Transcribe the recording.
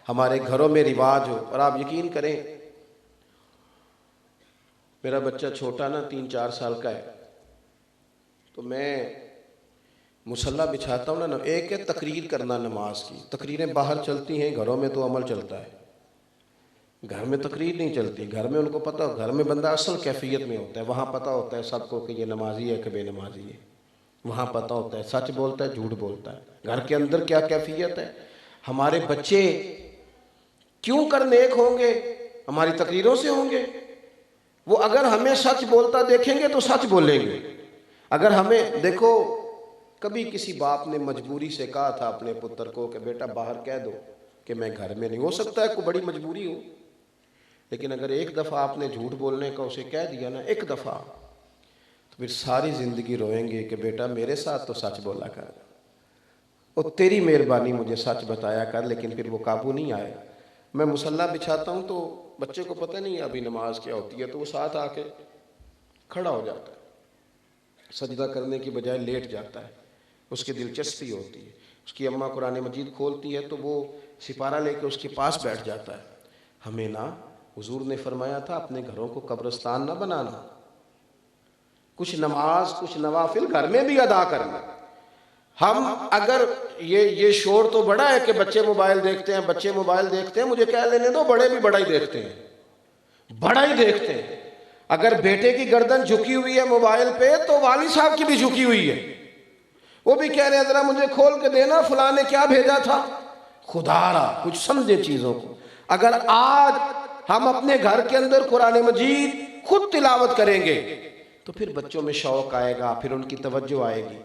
हमारे घरों में रिवाज हो। और आप यकीन करें, मेरा बच्चा छोटा ना 3-4 साल का है, तो मैं मुसल्ला बिछाता हूँ ना, एक है तकरीर करना नमाज की। तकरीरें बाहर चलती हैं, घरों में तो अमल चलता है। घर में तकरीर नहीं चलती। घर में उनको पता, घर में बंदा असल कैफियत में होता है, वहाँ पता होता है सबको कि ये नमाजी है कि बेनमाजी है। वहाँ पता होता है सच बोलता है झूठ बोलता है। घर के अंदर क्या कैफियत है। हमारे बच्चे क्यों कर नेक होंगे? हमारी तकरीरों से होंगे। वो अगर हमें सच बोलता देखेंगे तो सच बोलेंगे। अगर हमें देखो, कभी किसी बाप ने मजबूरी से कहा था अपने पुत्र को कि बेटा बाहर कह दो कि मैं घर में नहीं, हो सकता है कोई बड़ी मजबूरी हो, लेकिन अगर एक दफ़ा आपने झूठ बोलने का उसे कह दिया ना, एक दफ़ा, तो फिर सारी ज़िंदगी रोएंगे कि बेटा मेरे साथ तो सच बोला कर, और तेरी मेहरबानी मुझे सच बताया कर। लेकिन फिर वो काबू नहीं आए। मैं मुसल्ला बिछाता हूँ तो बच्चे को पता नहीं अभी नमाज क्या होती है, तो वो साथ आके खड़ा हो जाता है, सजदा करने की बजाय लेट जाता है। उसकी दिलचस्पी होती है। उसकी अम्मा कुरान मजीद खोलती है तो वो सिपारा लेके उसके पास बैठ जाता है। हमें ना हुजूर ने फरमाया था अपने घरों को कब्रिस्तान ना बनाना, कुछ नमाज कुछ नवाफिल घर में भी अदा करना। हम अगर ये शोर तो बड़ा है कि बच्चे मोबाइल देखते हैं, बच्चे मोबाइल देखते हैं, मुझे क्या लेने दो, बड़े भी बड़ा ही देखते हैं, बड़ा ही देखते हैं। अगर बेटे की गर्दन झुकी हुई है मोबाइल पे तो वाली साहब की भी झुकी हुई है। वो भी कह रहे हैं जरा मुझे खोल के देना, फलां ने क्या भेजा था। खुदारा कुछ समझे चीजों को। अगर आज हम अपने घर के अंदर कुरान मजीद खुद तिलावत करेंगे तो फिर बच्चों में शौक आएगा, फिर उनकी तवज्जो आएगी।